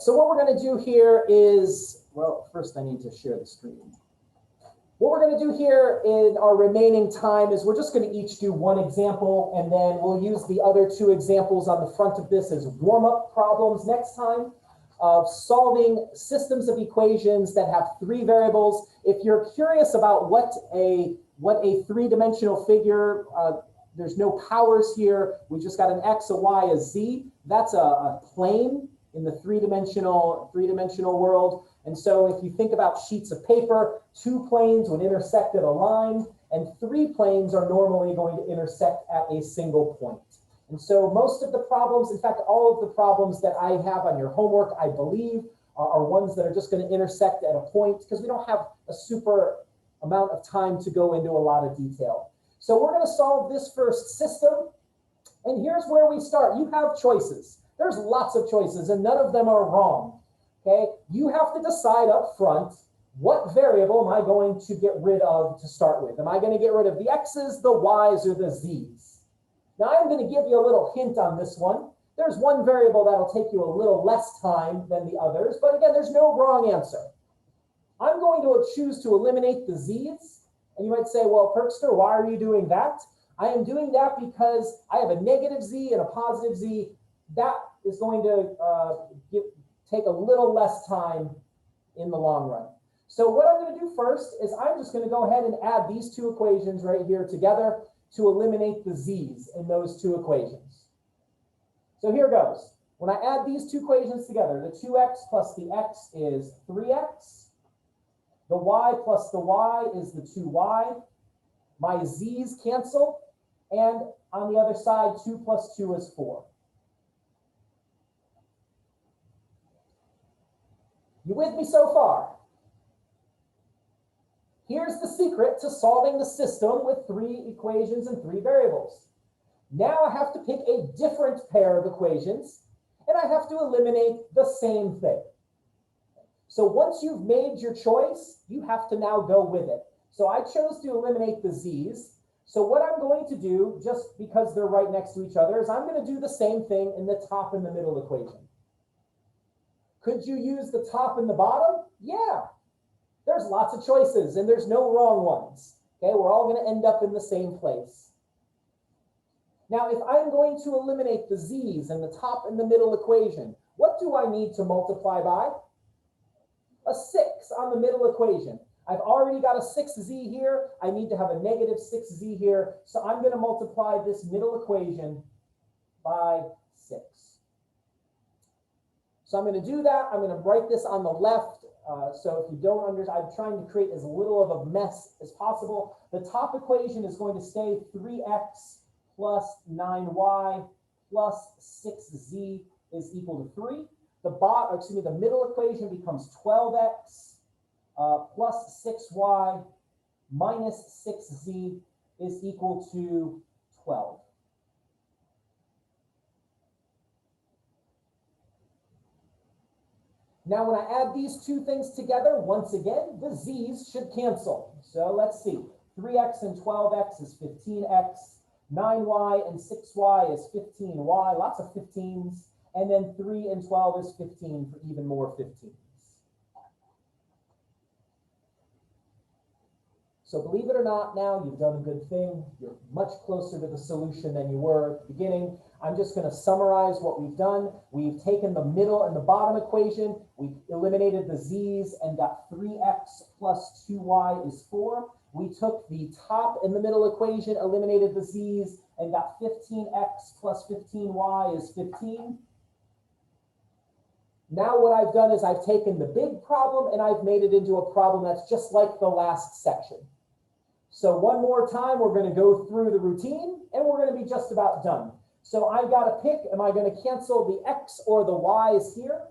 so what we're going to do here is, well, first I need to share the screen. What we're going to do here in our remaining time is we're just going to each do one example, and then we'll use the other two examples on the front of this as warm-up problems next time of solving systems of equations that have three variables. If you're curious about what a three-dimensional figure, there's no powers here. We just got an x, a y, a z. That's a plane in the three-dimensional world. And so if you think about sheets of paper, two planes would intersect at a line, and three planes are normally going to intersect at a single point. And so most of the problems, in fact, all of the problems that I have on your homework, I believe, are ones that are just going to intersect at a point, because we don't have a super amount of time to go into a lot of detail. So we're going to solve this first system. And here's where we start. You have choices. There's lots of choices, and none of them are wrong. Okay, you have to decide up front, what variable am I going to get rid of to start with? Am I going to get rid of the x's, the y's, or the z's? Now I'm going to give you a little hint on this one. There's one variable that'll take you a little less time than the others, but again, there's no wrong answer. I'm going to choose to eliminate the z's, and you might say, well, Perkster, why are you doing that? I am doing that because I have a negative z and a positive z. That is going to take a little less time in the long run. So what I'm going to do first is I'm just going to go ahead and add these two equations right here together to eliminate the z's in those two equations. So here goes. When I add these two equations together, the 2x plus the x is 3x. The y plus the y is the 2y. My z's cancel. And on the other side, 2 plus 2 is 4. You with me so far? Here's the secret to solving the system with three equations and three variables. Now I have to pick a different pair of equations, and I have to eliminate the same thing. So once you've made your choice, you have to now go with it. So I chose to eliminate the z's. So what I'm going to do, just because they're right next to each other, is I'm going to do the same thing in the top and the middle equation. Could you use the top and the bottom? Yeah. There's lots of choices, and there's no wrong ones. Okay, we're all going to end up in the same place. Now, if I'm going to eliminate the z's in the top and the middle equation, what do I need to multiply by? A 6 on the middle equation. I've already got a 6z here. I need to have a negative 6z here. So I'm going to multiply this middle equation by 6. So I'm going to do that. I'm going to write this on the left. So if you don't understand, I'm trying to create as little of a mess as possible. The top equation is going to stay 3x plus 9y plus 6z is equal to 3. The middle equation becomes 12x plus 6y minus 6z is equal to 12. Now, when I add these two things together, once again, the z's should cancel. So let's see. 3x and 12x is 15x. 9y and 6y is 15y. Lots of 15s. And then 3 and 12 is 15 for even more 15s. So believe it or not, now you've done a good thing. You're much closer to the solution than you were at the beginning. I'm just going to summarize what we've done. We've taken the middle and the bottom equation. We've eliminated the z's and got 3x plus 2y is 4. We took the top and the middle equation, eliminated the z's, and got 15x plus 15y is 15. Now what I've done is I've taken the big problem and I've made it into a problem that's just like the last section. So one more time, we're going to go through the routine and we're going to be just about done. So I've got to pick, am I going to cancel the x or the y's here?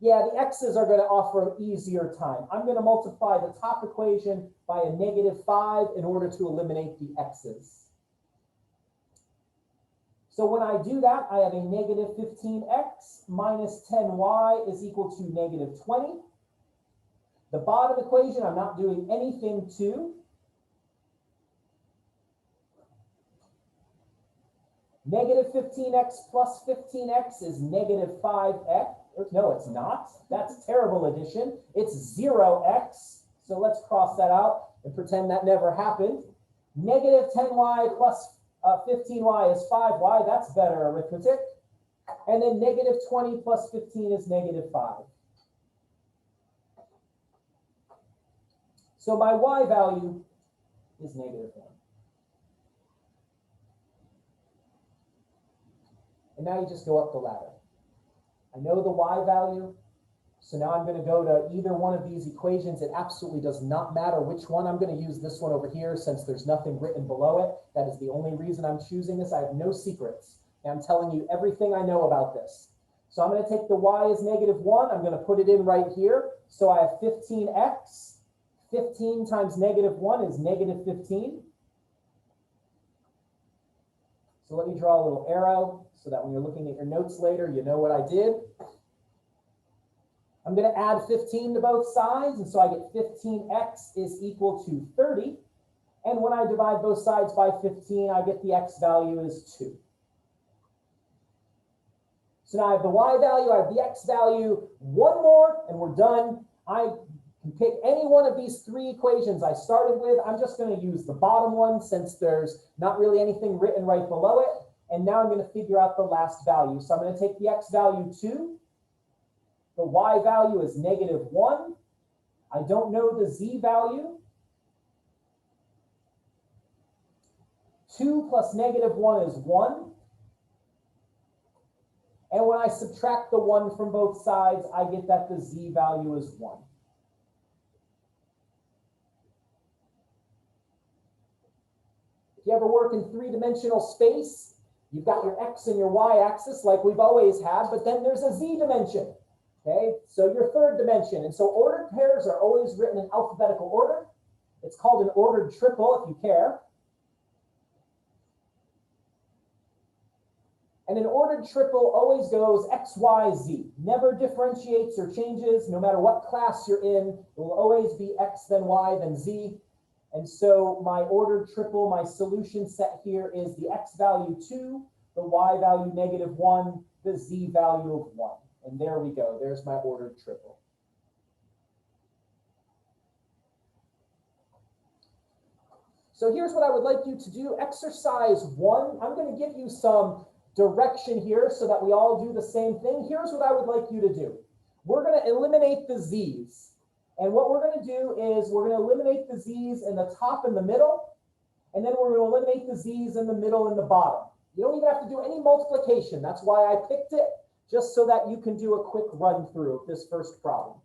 Yeah, the x's are going to offer easier time. I'm going to multiply the top equation by a -5 in order to eliminate the x's. So when I do that, I have a -15x minus 10y is equal to -20. The bottom equation, I'm not doing anything to. -15x plus 15x is -5x. No, it's not. That's terrible addition. It's 0x. So let's cross that out and pretend that never happened. Negative 10y plus 15y is 5y. That's better arithmetic. And then negative 20 plus 15 is negative 5. So my y value is negative 1. And now you just go up the ladder. I know the y value, so now I'm going to go to either one of these equations. It absolutely does not matter which one. I'm going to use this one over here since there's nothing written below it. That is the only reason I'm choosing this. I have no secrets. And I'm telling you everything I know about this. So I'm going to take the y as negative 1. I'm going to put it in right here. So I have 15x. 15 times negative 1 is negative 15. So let me draw a little arrow so that when you're looking at your notes later, you know what I did. I'm going to add 15 to both sides, and so I get 15x is equal to 30. And when I divide both sides by 15, I get the x value is 2. So now I have the y value, I have the x value, one more, and we're done. I can pick any one of these three equations I started with. I'm just going to use the bottom one since there's not really anything written right below it. And now I'm going to figure out the last value. So I'm going to take the x value 2. The y value is negative 1. I don't know the z value. 2 plus negative 1 is 1. And when I subtract the 1 from both sides, I get that the z value is 1. If you ever work in three-dimensional space, you've got your x and your y-axis like we've always had, but then there's a z dimension. Okay, so your third dimension. And so ordered pairs are always written in alphabetical order. It's called an ordered triple if you care. And an ordered triple always goes x, y, z. Never differentiates or changes. No matter what class you're in, it will always be x, then y, then z. And so my ordered triple, my solution set here is the x value 2, the y value negative 1, the z value of 1. And there we go. There's my ordered triple. So here's what I would like you to do. Exercise 1. I'm going to give you some direction here so that we all do the same thing. Here's what I would like you to do. We're going to eliminate the z's. And what we're going to do is we're going to eliminate the z's in the top and the middle. And then we're going to eliminate the z's in the middle and the bottom. You don't even have to do any multiplication. That's why I picked it, just so that you can do a quick run through of this first problem.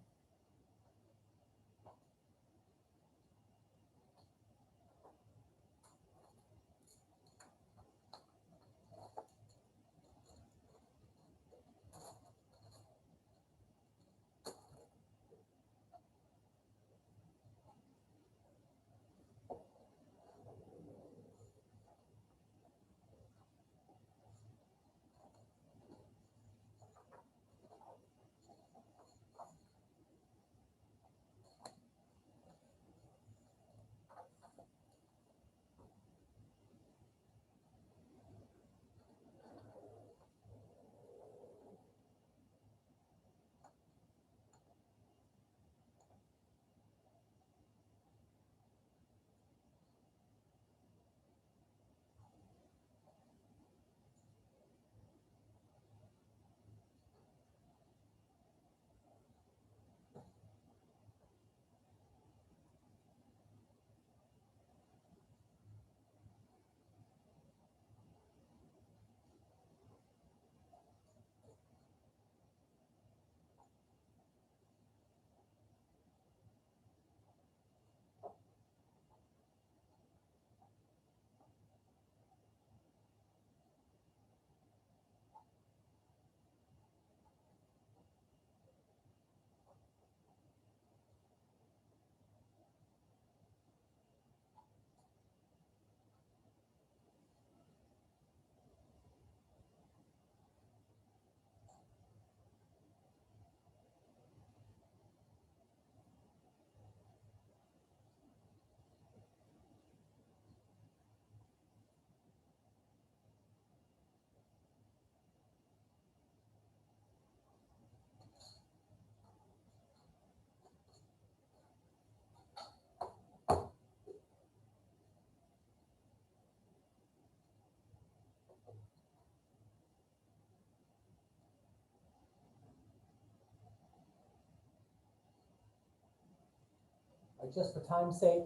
Just for time's sake,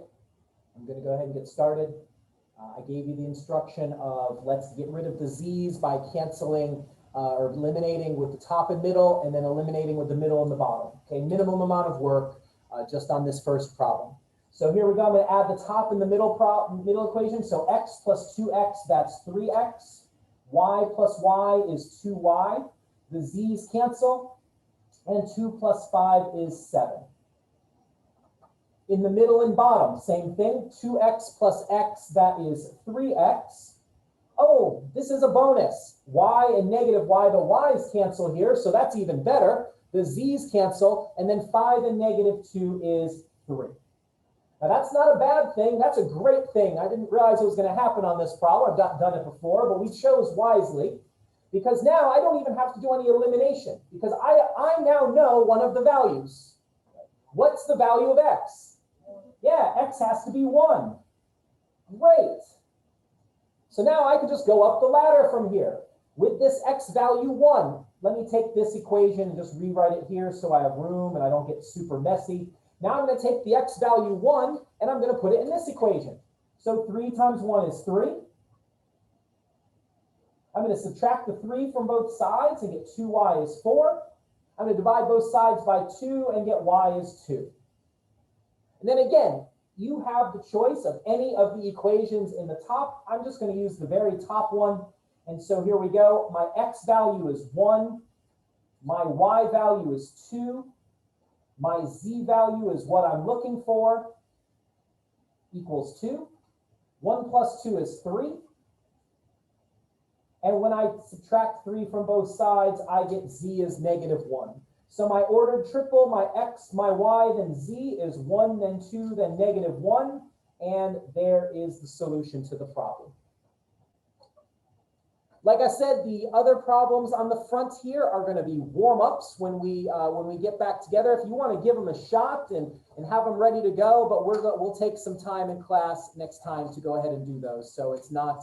I'm going to go ahead and get started. I gave you the instruction of let's get rid of the z's by canceling or eliminating with the top and middle, and then eliminating with the middle and the bottom. Okay, minimum amount of work just on this first problem. So here we go. I'm going to add the top and the middle equation. So x plus 2x, that's 3x. Y plus y is 2y. The z's cancel, and 2 plus 5 is 7. In the middle and bottom, same thing, 2x plus x, that is 3x. Oh, this is a bonus. Y and negative y, the y's cancel here, so that's even better. The z's cancel, and then 5 and negative 2 is 3. Now that's not a bad thing, that's a great thing. I didn't realize it was going to happen on this problem. I've not done it before, but we chose wisely, because now I don't even have to do any elimination, because I now know one of the values. What's the value of x? Yeah, x has to be 1. Great. So now I can just go up the ladder from here. With this x value 1, let me take this equation and just rewrite it here so I have room and I don't get super messy. Now I'm going to take the x value 1 and I'm going to put it in this equation. So 3 times 1 is 3. I'm going to subtract the 3 from both sides and get 2y is 4. I'm going to divide both sides by 2 and get y is 2. And then again, you have the choice of any of the equations in the top. I'm just going to use the very top one. And so here we go. My x value is 1. My y value is 2. My z value is what I'm looking for, equals 2. 1 plus 2 is 3. And when I subtract 3 from both sides, I get z is negative 1. So my ordered triple, my x, my y, then z is 1, then 2, then negative 1. And there is the solution to the problem. Like I said, the other problems on the front here are going to be warm-ups when we get back together. If you want to give them a shot and have them ready to go, but we'll take some time in class next time to go ahead and do those. So it's not